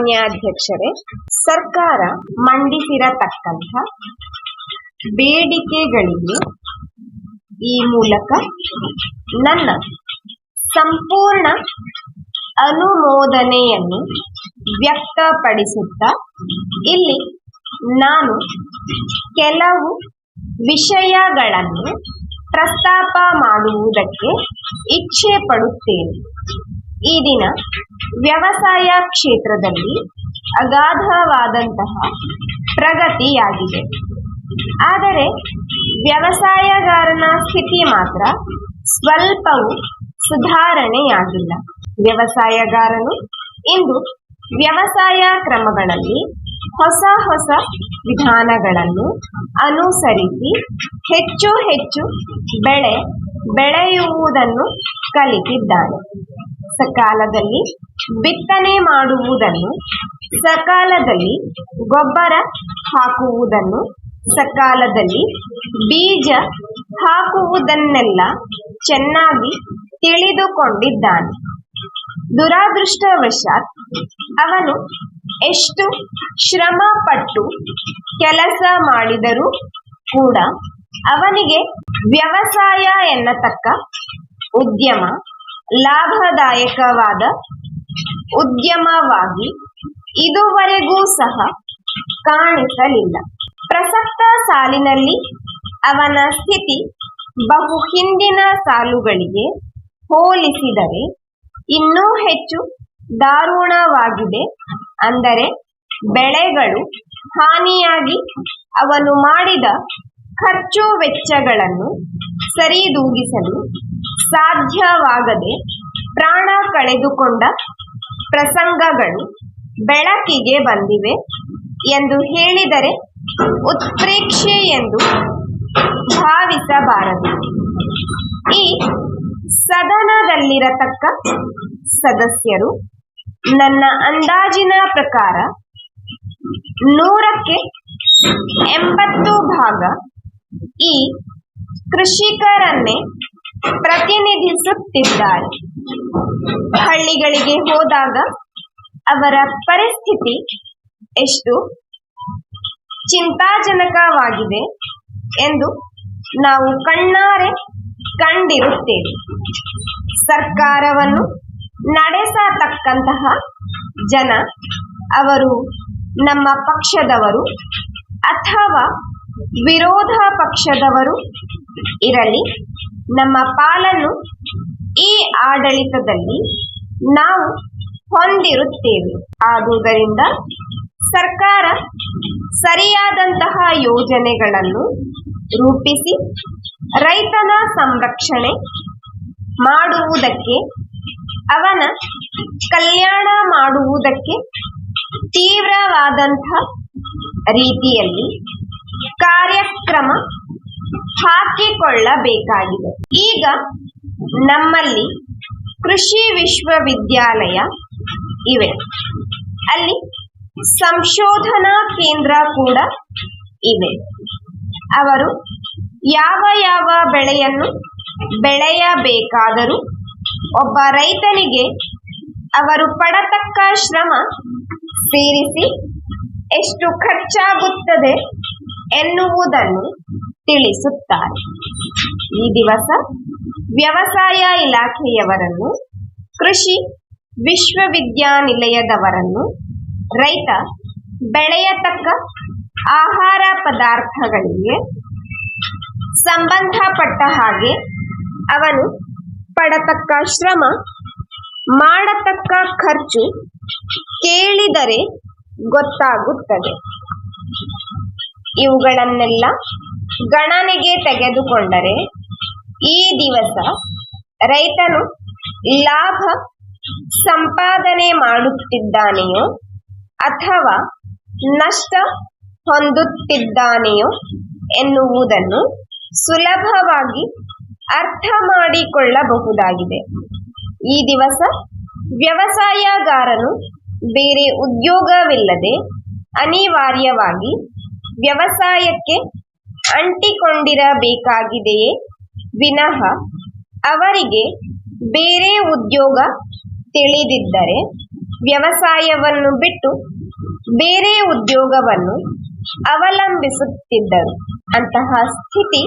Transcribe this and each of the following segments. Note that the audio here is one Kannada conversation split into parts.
ಮಾನ್ಯಾಧ್ಯಕ್ಷರೇ, ಸರ್ಕಾರ ಮಂಡಿಸಿರತಕ್ಕಂಥ ಬೇಡಿಕೆಗಳಿಗೆ ಈ ಮೂಲಕ ನನ್ನ ಸಂಪೂರ್ಣ ಅನುಮೋದನೆಯನ್ನು ವ್ಯಕ್ತಪಡಿಸುತ್ತಾ ಇಲ್ಲಿ ನಾನು ಕೆಲವು ವಿಷಯಗಳನ್ನು ಪ್ರಸ್ತಾಪ ಮಾಡುವುದಕ್ಕೆ ಇಚ್ಛೆ ಪಡುತ್ತೇನೆ. ಈ ದಿನ ವ್ಯವಸಾಯ ಕ್ಷೇತ್ರದಲ್ಲಿ ಅಗಾಧವಾದಂತಹ ಪ್ರಗತಿಯಾಗಿದೆ. ಆದರೆ ವ್ಯವಸಾಯಗಾರನ ಸ್ಥಿತಿ ಮಾತ್ರ ಸ್ವಲ್ಪವೂ ಸುಧಾರಣೆಯಾಗಿಲ್ಲ. ವ್ಯವಸಾಯಗಾರನು ಇಂದು ವ್ಯವಸಾಯ ಕ್ರಮಗಳಲ್ಲಿ ಹೊಸ ಹೊಸ ವಿಧಾನಗಳನ್ನು ಅನುಸರಿಸಿ ಹೆಚ್ಚು ಹೆಚ್ಚು ಬೆಳೆ ಬೆಳೆಯುವುದನ್ನು ಕಲಿತಿದ್ದಾನೆ. ಸಕಾಲದಲ್ಲಿ ಬಿತ್ತನೆ ಮಾಡುವುದನ್ನು, ಸಕಾಲದಲ್ಲಿ ಗೊಬ್ಬರ ಹಾಕುವುದನ್ನು, ಸಕಾಲದಲ್ಲಿ ಬೀಜ ಹಾಕುವುದನ್ನೆಲ್ಲ ಚೆನ್ನಾಗಿ ತಿಳಿದುಕೊಂಡಿದ್ದಾನೆ. ದುರಾದೃಷ್ಟವಶಾತ್ ಅವನು ಎಷ್ಟು ಶ್ರಮ ಪಟ್ಟು ಕೆಲಸ ಮಾಡಿದರೂ ಕೂಡ ಅವನಿಗೆ ವ್ಯವಸಾಯ ಎನ್ನತಕ್ಕ ಉದ್ಯಮ ಲಾಭದಾಯಕವಾದ ಉದ್ಯಮವಾಗಿ ಇದುವರೆಗೂ ಸಹ ಕಾಣಿಸಲಿಲ್ಲ. ಪ್ರಸಕ್ತ ಸಾಲಿನಲ್ಲಿ ಅವನ ಸ್ಥಿತಿ ಬಹು ಹಿಂದಿನ ಸಾಲುಗಳಿಗೆ ಹೋಲಿಸಿದರೆ ಇನ್ನೂ ಹೆಚ್ಚು ದಾರುಣವಾಗಿದೆ. ಅಂದರೆ ಬೆಳೆಗಳು ಹಾನಿಯಾಗಿ ಅವನು ಮಾಡಿದ ಖರ್ಚು ವೆಚ್ಚಗಳನ್ನು ಸರಿದೂಗಿಸಲು ಸಾಧ್ಯವಾಗದೆ ಪ್ರಾಣ ಕಳೆದುಕೊಂಡ ಪ್ರಸಂಗಗಳು ಬೆಳಕಿಗೆ ಬಂದಿವೆ ಎಂದು ಹೇಳಿದರೆ ಉತ್ಪ್ರೇಕ್ಷೆ ಎಂದು ಭಾವಿಸಬಾರದು. ಈ ಸದನದಲ್ಲಿರತಕ್ಕ ಸದಸ್ಯರು ನನ್ನ ಅಂದಾಜಿನ ಪ್ರಕಾರ 100ಕ್ಕೆ 80 ಭಾಗ ಈ ಕೃಷಿಕರನ್ನೇ ಪ್ರತಿನಿಧಿಸುತ್ತಿದ್ದಾರೆ. ಹಳ್ಳಿಗಳಿಗೆ ಹೋದಾಗ ಅವರ ಪರಿಸ್ಥಿತಿ ಎಷ್ಟು ಚಿಂತಾಜನಕವಾಗಿದೆ ಎಂದು ನಾವು ಕಣ್ಣಾರೆ ಕಂಡಿರುತ್ತೇವೆ. ಸರ್ಕಾರವನ್ನು ನಡೆಸತಕ್ಕಂತಹ ಜನ ಅವರು ನಮ್ಮ ಪಕ್ಷದವರು ಅಥವಾ ವಿರೋಧ ಪಕ್ಷದವರು ಇರಲಿ, ನಮ್ಮ ಪಾಲನ್ನು ಈ ಆಡಳಿತದಲ್ಲಿ ನಾವು ಹೊಂದಿರುತ್ತೇವೆ. ಆದುದರಿಂದ ಸರ್ಕಾರ ಸರಿಯಾದಂತಹ ಯೋಜನೆಗಳನ್ನು ರೂಪಿಸಿ ರೈತನ ಸಂರಕ್ಷಣೆ ಮಾಡುವುದಕ್ಕೆ, ಅವನ ಕಲ್ಯಾಣ ಮಾಡುವುದಕ್ಕೆ ತೀವ್ರವಾದಂಥ ರೀತಿಯಲ್ಲಿ ಕಾರ್ಯಕ್ರಮ ಹಾಕಿಕೊಳ್ಳಬೇಕಾಗಿದೆ. ಈಗ ನಮ್ಮಲ್ಲಿ ಕೃಷಿ ವಿಶ್ವವಿದ್ಯಾಲಯ ಇವೆ. ಅಲ್ಲಿ ಸಂಶೋಧನಾ ಕೇಂದ್ರ ಕೂಡ ಇವೆ. ಅವರು ಯಾವ ಯಾವ ಬೆಳೆಯನ್ನು ಬೆಳೆಯಬೇಕಾದರೂ ಒಬ್ಬ ರೈತನಿಗೆ ಅವರು ಪಡತಕ್ಕ ಶ್ರಮ ಸೇರಿಸಿ ಎಷ್ಟು ಖರ್ಚಾಗುತ್ತದೆ ಎನ್ನುವುದನ್ನು ತಿಳಿಸುತ್ತಾರೆ. ಈ ದಿವಸ ವ್ಯವಸಾಯ ಇಲಾಖೆಯವರನ್ನು, ಕೃಷಿ ವಿಶ್ವವಿದ್ಯಾನಿಲಯದವರನ್ನು ರೈತ ಬೆಳೆಯತಕ್ಕ ಆಹಾರ ಪದಾರ್ಥಗಳಿಗೆ ಸಂಬಂಧಪಟ್ಟ ಹಾಗೆ ಅವನು ಪಡತಕ್ಕ ಶ್ರಮ, ಮಾಡತಕ್ಕ ಖರ್ಚು ಕೇಳಿದರೆ ಗೊತ್ತಾಗುತ್ತದೆ. ಇವುಗಳನ್ನೆಲ್ಲ ಗಣನೆಗೆ ತೆಗೆದುಕೊಂಡರೆ ಈ ದಿವಸ ರೈತನು ಲಾಭ ಸಂಪಾದನೆ ಮಾಡುತ್ತಿದ್ದಾನೆಯೋ ಅಥವಾ ನಷ್ಟ ಹೊಂದುತ್ತಿದ್ದಾನೆಯೋ ಎನ್ನುವುದನ್ನು ಸುಲಭವಾಗಿ ಅರ್ಥ ಮಾಡಿಕೊಳ್ಳಬಹುದಾಗಿದೆ. ಈ ದಿವಸ ವ್ಯವಸಾಯಗಾರನು ಬೇರೆ ಉದ್ಯೋಗವಿಲ್ಲದೆ ಅನಿವಾರ್ಯವಾಗಿ ವ್ಯವಸಾಯಕ್ಕೆ ಅಂಟಿಕೊಂಡಿರಬೇಕಾಗಿದೆಯೇ ವಿನಃ ಅವರಿಗೆ ಬೇರೆ ಉದ್ಯೋಗ ತಿಳಿದಿದ್ದರೆ ವ್ಯವಸಾಯವನ್ನು ಬಿಟ್ಟು ಬೇರೆ ಉದ್ಯೋಗವನ್ನು ಅವಲಂಬಿಸುತ್ತಿದ್ದರು. ಅಂತಹ ಸ್ಥಿತಿ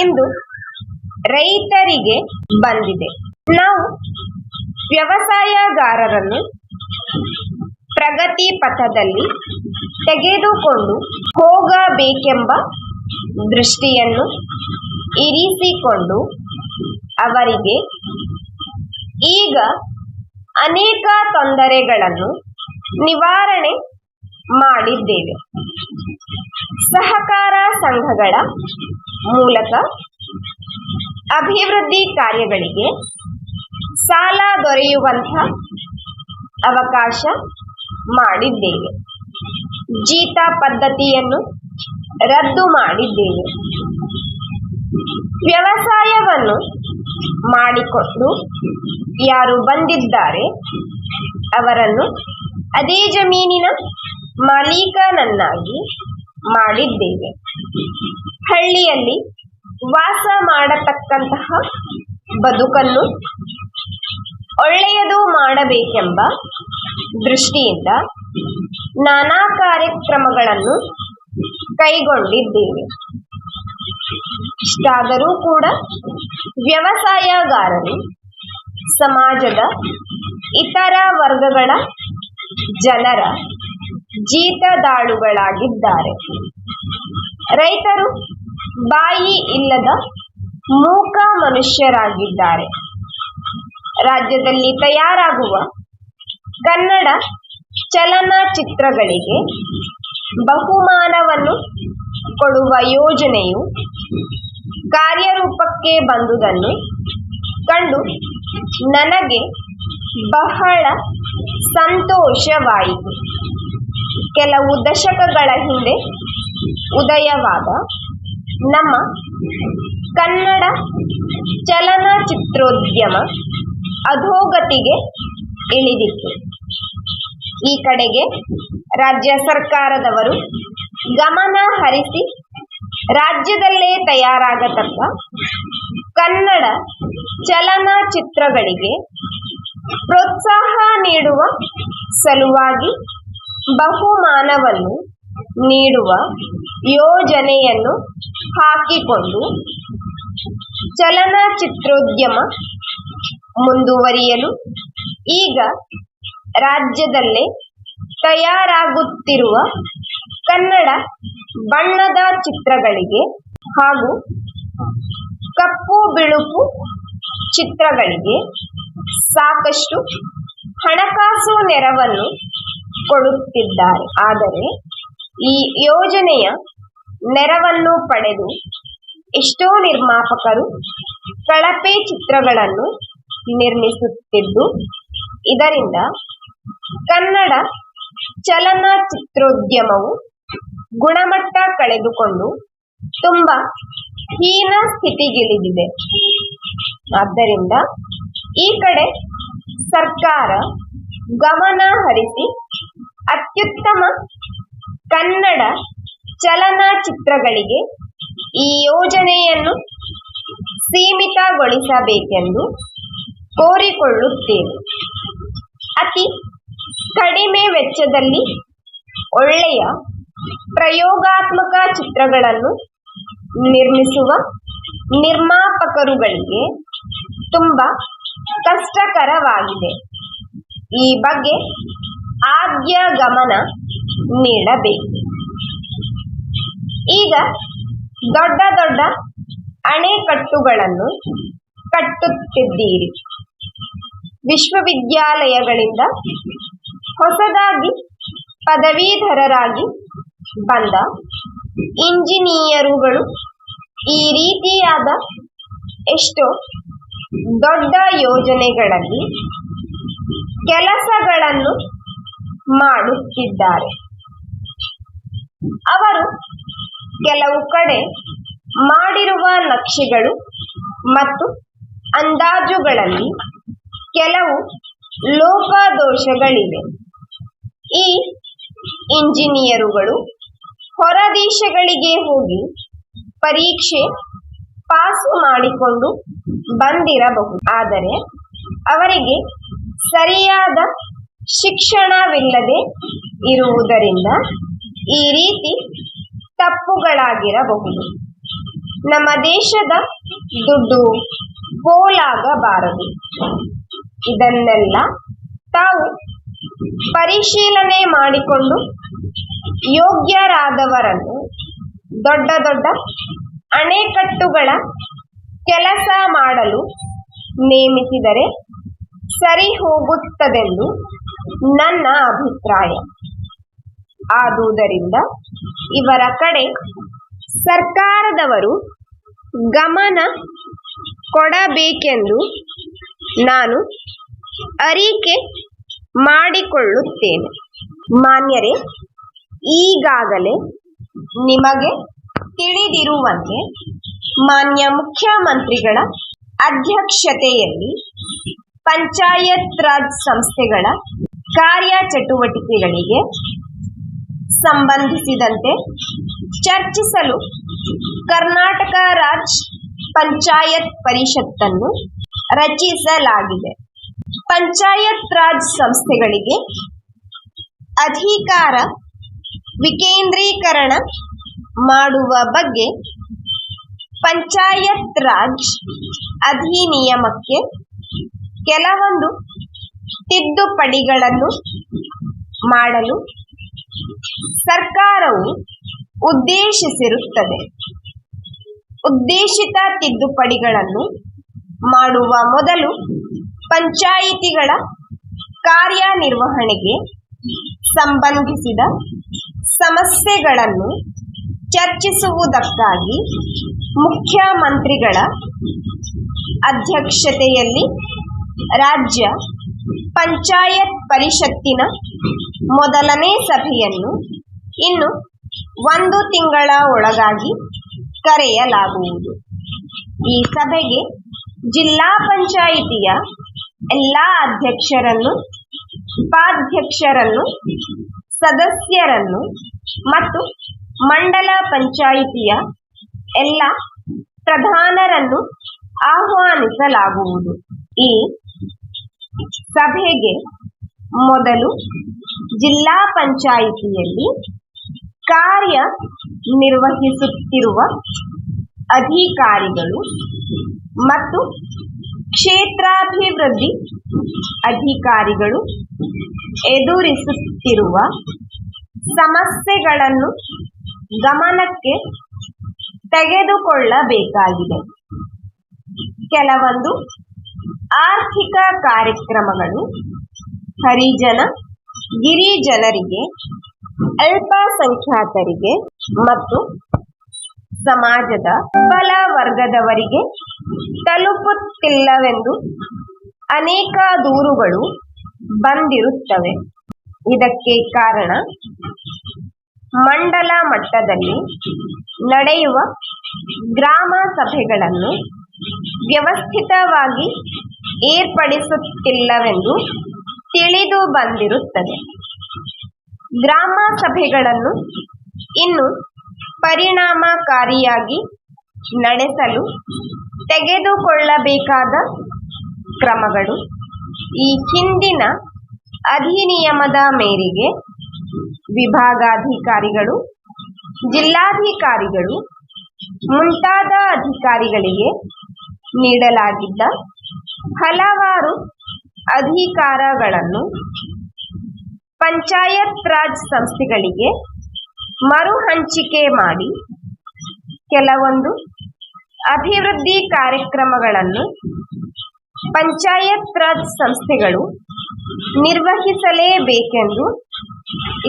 ಇಂದು ರೈತರಿಗೆ ಬಂದಿದೆ. ನಾವು ವ್ಯವಸಾಯಗಾರರನ್ನು ಪ್ರಗತಿ ಪಥದಲ್ಲಿ ತೆಗೆದುಕೊಂಡು ಹೋಗಬೇಕೆಂಬ ದೃಷ್ಟಿಯನ್ನು ಇರಿಸಿಕೊಂಡು ಅವರಿಗೆ ಈಗ ಅನೇಕ ತೊಂದರೆಗಳನ್ನು ನಿವಾರಣೆ ಮಾಡಿದ್ದೇವೆ. ಸಹಕಾರ ಸಂಘಗಳ ಮೂಲಕ ಅಭಿವೃದ್ಧಿ ಕಾರ್ಯಗಳಿಗೆ ಸಾಲ ದೊರೆಯುವಂಥ ಅವಕಾಶ ಮಾಡಿದ್ದೇವೆ. ಜೀತ ಪದ್ಧತಿಯನ್ನು ರದ್ದು ಮಾಡಿದ್ದೇವೆ. ವ್ಯವಸಾಯವನ್ನು ಮಾಡಿಕೊಂಡು ಯಾರು ಬಂದಿದ್ದಾರೆ ಅವರನ್ನು ಅದೇ ಜಮೀನಿನ ಮಾಲೀಕನನ್ನಾಗಿ ಮಾಡಿದ್ದೇವೆ. ಹಳ್ಳಿಯಲ್ಲಿ ವಾಸ ಮಾಡತಕ್ಕಂತಹ ಬದುಕನ್ನು ಒಳ್ಳೆಯದು ಮಾಡಬೇಕೆಂಬ ದೃಷ್ಟಿಯಿಂದ ನಾನಾ ಕಾರ್ಯಕ್ರಮಗಳನ್ನು ಕೈಗೊಂಡಿದ್ದೇವೆ. ಇಷ್ಟಾದರೂ ಕೂಡ ವ್ಯವಸಾಯಗಾರರು ಸಮಾಜದ ಇತರ ವರ್ಗಗಳ ಜನರ ಜೀತದಾಳುಗಳಾಗಿದ್ದಾರೆ. ರೈತರು ಬಾಯಿ ಇಲ್ಲದ ಮೂಕ ಮನುಷ್ಯರಾಗಿದ್ದಾರೆ. ರಾಜ್ಯದಲ್ಲಿ ತಯಾರಾಗುವ ಕನ್ನಡ ಚಲನಚಿತ್ರಗಳಿಗೆ ಬಹುಮಾನವನ್ನು ಕೊಡುವ ಯೋಜನೆಯು ಕಾರ್ಯರೂಪಕ್ಕೆ ಬಂದುದನ್ನು ಕಂಡು ನನಗೆ ಬಹಳ ಸಂತೋಷವಾಯಿತು. ಕೆಲವು ದಶಕಗಳ ಹಿಂದೆ ಉದಯವಾದ ನಮ್ಮ ಕನ್ನಡ ಚಲನಚಿತ್ರೋದ್ಯಮ ಅಧೋಗತಿಗೆ ಇಳಿದಿತ್ತು. ಈ ಕಡೆಗೆ ರಾಜ್ಯ ಸರ್ಕಾರದವರು ಗಮನ ಹರಿಸಿ ರಾಜ್ಯದಲ್ಲೇ ತಯಾರಾಗತಕ್ಕ ಕನ್ನಡ ಚಲನಚಿತ್ರಗಳಿಗೆ ಪ್ರೋತ್ಸಾಹ ನೀಡುವ ಸಲುವಾಗಿ ಬಹುಮಾನವನ್ನು ನೀಡುವ ಯೋಜನೆಯನ್ನು ಹಾಕಿಕೊಂಡು ಚಲನಚಿತ್ರೋದ್ಯಮ ಮುಂದುವರಿಯಲು ಈಗ ರಾಜ್ಯದಲ್ಲೇ ತಯಾರಾಗುತ್ತಿರುವ ಕನ್ನಡ ಬಣ್ಣದ ಚಿತ್ರಗಳಿಗೆ ಹಾಗೂ ಕಪ್ಪು ಬಿಳುಪು ಚಿತ್ರಗಳಿಗೆ ಸಾಕಷ್ಟು ಹಣಕಾಸು ನೆರವನ್ನು ಕೊಡುತ್ತಿದ್ದಾರೆ. ಆದರೆ ಈ ಯೋಜನೆಯ ನೆರವನ್ನು ಪಡೆದು ಎಷ್ಟೋ ನಿರ್ಮಾಪಕರು ಕಳಪೆ ಚಿತ್ರಗಳನ್ನು ನಿರ್ಮಿಸುತ್ತಿದ್ದು, ಇದರಿಂದ ಕನ್ನಡ ಚಲನಚಿತ್ರೋದ್ಯಮವು ಗುಣಮಟ್ಟ ಕಳೆದುಕೊಂಡು ತುಂಬಾ ಹೀನ ಸ್ಥಿತಿಗಿಳಿದಿದೆ. ಆದ್ದರಿಂದ ಈ ಕಡೆ ಸರ್ಕಾರ ಗಮನ ಹರಿಸಿ ಅತ್ಯುತ್ತಮ ಕನ್ನಡ ಚಲನಚಿತ್ರಗಳಿಗೆ ಈ ಯೋಜನೆಯನ್ನು ಸೀಮಿತಗೊಳಿಸಬೇಕೆಂದು ಕೋರಿಕೊಳ್ಳುತ್ತೇನೆ. ಅತಿ ಕಡಿಮೆ ವೆಚ್ಚದಲ್ಲಿ ಒಳ್ಳೆಯ ಪ್ರಯೋಗಾತ್ಮಕ ಚಿತ್ರಗಳನ್ನು ನಿರ್ಮಿಸುವ ನಿರ್ಮಾಪಕರುಗಳಿಗೆ ತುಂಬಾ ಕಷ್ಟಕರವಾಗಿದೆ. ಈ ಬಗ್ಗೆ ಆದ್ಯ ಗಮನ ನೀಡಬೇಕು. ಈಗ ದೊಡ್ಡ ದೊಡ್ಡ ಅಣೆಕಟ್ಟುಗಳನ್ನು ಕಟ್ಟುತ್ತಿದ್ದೀರಿ. ವಿಶ್ವವಿದ್ಯಾಲಯಗಳಿಂದ ಹೊಸದಾಗಿ ಪದವೀಧರರಾಗಿ ಬಂದ ಇಂಜಿನಿಯರುಗಳು ಈ ರೀತಿಯಾದ ಎಷ್ಟೋ ದೊಡ್ಡ ಯೋಜನೆಗಳಲ್ಲಿ ಕೆಲಸಗಳನ್ನು ಮಾಡುತ್ತಿದ್ದಾರೆ. ಅವರು ಕೆಲವು ಕಡೆ ಮಾಡಿರುವ ನಕ್ಷೆಗಳು ಮತ್ತು ಅಂದಾಜುಗಳಲ್ಲಿ ಕೆಲವು ಲೋಪದೋಷಗಳಿವೆ. ಈ ಇಂಜಿನಿಯರುಗಳು ಹೊರ ದೇಶಗಳಿಗೆ ಹೋಗಿ ಪರೀಕ್ಷೆ ಪಾಸು ಮಾಡಿಕೊಂಡು ಬಂದಿರಬಹುದು. ಆದರೆ ಅವರಿಗೆ ಸರಿಯಾದ ಶಿಕ್ಷಣವಿಲ್ಲದೆ ಇರುವುದರಿಂದ ಈ ರೀತಿ ತಪ್ಪುಗಳಾಗಿರಬಹುದು. ನಮ್ಮ ದೇಶದ ದುಡ್ಡು ಪೋಲಾಗಬಾರದು. ಇದನ್ನೆಲ್ಲ ತಾವು ಪರಿಶೀಲನೆ ಮಾಡಿಕೊಂಡು ಯೋಗ್ಯರಾದವರನ್ನು ದೊಡ್ಡ ದೊಡ್ಡ ಅಣೆಕಟ್ಟುಗಳ ಕೆಲಸ ಮಾಡಲು ನೇಮಿಸಿದರೆ ಸರಿ ಹೋಗುತ್ತದೆಂದು ನನ್ನ ಅಭಿಪ್ರಾಯ. ಆದುದರಿಂದ ಇವರ ಕಡೆ ಸರ್ಕಾರದವರು ಗಮನ ಕೊಡಬೇಕೆಂದು ನಾನು ಅರಿಕೆ ಮಾಡಿಕೊಳ್ಳುತ್ತೇನೆ. ಮಾನ್ಯರೇ, ಈಗಾಗಲೇ ನಿಮಗೆ ತಿಳಿದಿರುವಂತೆ ಮಾನ್ಯ ಮುಖ್ಯಮಂತ್ರಿಗಳ ಅಧ್ಯಕ್ಷತೆಯಲ್ಲಿ ಪಂಚಾಯತ್ ರಾಜ್ ಸಂಸ್ಥೆಗಳ ಕಾರ್ಯಚಟುವಟಿಕೆಗಳಿಗೆ ಸಂಬಂಧಿಸಿದಂತೆ ಚರ್ಚಿಸಲು ಕರ್ನಾಟಕ ರಾಜ್ ಪಂಚಾಯತ್ ಪರಿಷತ್ತನ್ನು ರಚಿಸಲಾಗಿದೆ. ಪಂಚಾಯತ್ ರಾಜ್ ಸಂಸ್ಥೆಗಳಿಗೆ ಅಧಿಕಾರ ವಿಕೇಂದ್ರೀಕರಣ ಮಾಡುವ ಬಗ್ಗೆ ಪಂಚಾಯತ್ ರಾಜ್ ಅಧಿನಿಯಮಕ್ಕೆ ಕೆಲವೊಂದು ತಿದ್ದುಪಡಿಗಳನ್ನು ಮಾಡಲು ಸರ್ಕಾರವು ಉದ್ದೇಶಿಸಿರುತ್ತದೆ. ಉದ್ದೇಶಿತ ತಿದ್ದುಪಡಿಗಳನ್ನು ಮಾಡುವ ಮೊದಲು ಪಂಚಾಯಿತಿಗಳ ಕಾರ್ಯನಿರ್ವಹಣೆಗೆ ಸಂಬಂಧಿಸಿದ ಸಮಸ್ಯೆಗಳನ್ನು ಚರ್ಚಿಸುವುದಕ್ಕಾಗಿ ಮುಖ್ಯಮಂತ್ರಿಗಳ ಅಧ್ಯಕ್ಷತೆಯಲ್ಲಿ ರಾಜ್ಯ ಪಂಚಾಯತ್ ಪರಿಷತ್ತಿನ ಮೊದಲನೇ ಸಭೆಯನ್ನು ಇನ್ನು 1 ತಿಂಗಳ ಒಳಗಾಗಿ ಕರೆಯಲಾಗುವುದು. ಈ ಸಭೆಗೆ ಜಿಲ್ಲಾ ಪಂಚಾಯಿತಿಯ ಎಲ್ಲ ಅಧ್ಯಕ್ಷರನ್ನು, ಉಪಾಧ್ಯಕ್ಷರನ್ನು, ಸದಸ್ಯರನ್ನು ಮತ್ತು ಮಂಡಲ ಪಂಚಾಯಿತಿಯ ಎಲ್ಲ ಪ್ರಧಾನರನ್ನು ಆಹ್ವಾನಿಸಲಾಗುವುದು. ಈ ಸಭೆಗೆ ಮೊದಲು ಜಿಲ್ಲಾ ಪಂಚಾಯಿತಿಯಲ್ಲಿ ಕಾರ್ಯ ನಿರ್ವಹಿಸುತ್ತಿರುವ ಅಧಿಕಾರಿಗಳು ಮತ್ತು ಕ್ಷೇತ್ರಾಭಿವೃದ್ಧಿ ಅಧಿಕಾರಿಗಳು ಎದುರಿಸುತ್ತಿರುವ ಸಮಸ್ಯೆಗಳನ್ನು ಗಮನಕ್ಕೆ ತೆಗೆದುಕೊಳ್ಳಬೇಕಾಗಿದೆ. ಕೆಲವೊಂದು ಆರ್ಥಿಕ ಕಾರ್ಯಕ್ರಮಗಳು ಹರಿಜನ, ಗಿರಿಜನರಿಗೆ, ಅಲ್ಪಸಂಖ್ಯಾತರಿಗೆ ಮತ್ತು ಸಮಾಜದ ಬಲ ವರ್ಗದವರಿಗೆ ತಲುಪುತ್ತಿಲ್ಲವೆಂದು ಅನೇಕ ದೂರುಗಳು ಬಂದಿರುತ್ತವೆ. ಇದಕ್ಕೆ ಕಾರಣ ಮಂಡಲ ಮಟ್ಟದಲ್ಲಿ ನಡೆಯುವ ಗ್ರಾಮ ಸಭೆಗಳನ್ನು ವ್ಯವಸ್ಥಿತವಾಗಿ ಏರ್ಪಡಿಸುತ್ತಿಲ್ಲವೆಂದು ತಿಳಿದು ಬಂದಿರುತ್ತದೆ. ಗ್ರಾಮ ಸಭೆಗಳನ್ನು ಇನ್ನು ಪರಿಣಾಮಕಾರಿಯಾಗಿ ನಡೆಸಲು ತೆಗೆದುಕೊಳ್ಳಬೇಕಾದ ಕ್ರಮಗಳು ಈ ಹಿಂದಿನ ಅಧಿನಿಯಮದ ಮೇರೆಗೆ ವಿಭಾಗಾಧಿಕಾರಿಗಳು, ಜಿಲ್ಲಾಧಿಕಾರಿಗಳು ಮುಂತಾದ ಅಧಿಕಾರಿಗಳಿಗೆ ನೀಡಲಾಗಿದ್ದ ಹಲವಾರು ಅಧಿಕಾರಗಳನ್ನು ಪಂಚಾಯತ್ ರಾಜ್ ಸಂಸ್ಥೆಗಳಿಗೆ ಮರುಹಂಚಿಕೆ ಮಾಡಿ ಕೆಲವೊಂದು ಅಭಿವೃದ್ಧಿ ಕಾರ್ಯಕ್ರಮಗಳನ್ನು ಪಂಚಾಯತ್ ರಾಜ್ ಸಂಸ್ಥೆಗಳು ನಿರ್ವಹಿಸಲೇಬೇಕೆಂದು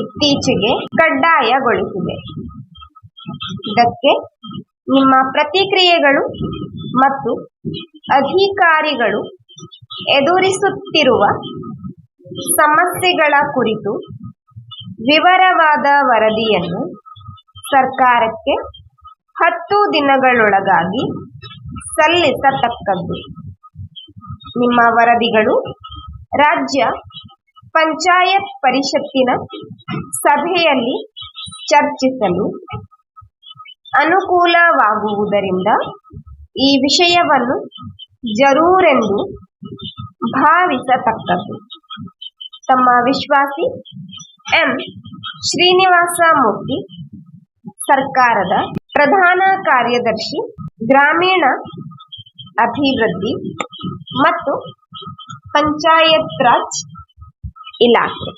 ಇತ್ತೀಚೆಗೆ ಕಡ್ಡಾಯಗೊಳಿಸಿದೆ. ಇದಕ್ಕೆ ನಿಮ್ಮ ಪ್ರತಿಕ್ರಿಯೆಗಳು ಮತ್ತು ಅಧಿಕಾರಿಗಳು ಎದುರಿಸುತ್ತಿರುವ ಸಮಸ್ಯೆಗಳ ಕುರಿತು ವಿವರವಾದ ವರದಿಯನ್ನು ಸರ್ಕಾರಕ್ಕೆ 10 ದಿನಗಳೊಳಗಾಗಿ ಸಲ್ಲಿಸತಕ್ಕದ್ದು. ನಿಮ್ಮ ವರದಿಗಳು ರಾಜ್ಯ ಪಂಚಾಯತ್ ಪರಿಷತ್ತಿನ ಸಭೆಯಲ್ಲಿ ಚರ್ಚಿಸಲು ಅನುಕೂಲವಾಗುವುದರಿಂದ ಈ ವಿಷಯವನ್ನು ಜರೂರೆಂದು ಭಾವಿಸತಕ್ಕದ್ದು. ತಮ್ಮ ವಿಶ್ವಾಸಿ ಎಂ ಶ್ರೀನಿವಾಸ ಮೂರ್ತಿ, ಸರ್ಕಾರದ ಪ್ರಧಾನ ಕಾರ್ಯದರ್ಶಿ, ಗ್ರಾಮೀಣ ಅಭಿವೃದ್ಧಿ ಮತ್ತು ಪಂಚಾಯತ್ ರಾಜ್ ಇಲಾಖೆ.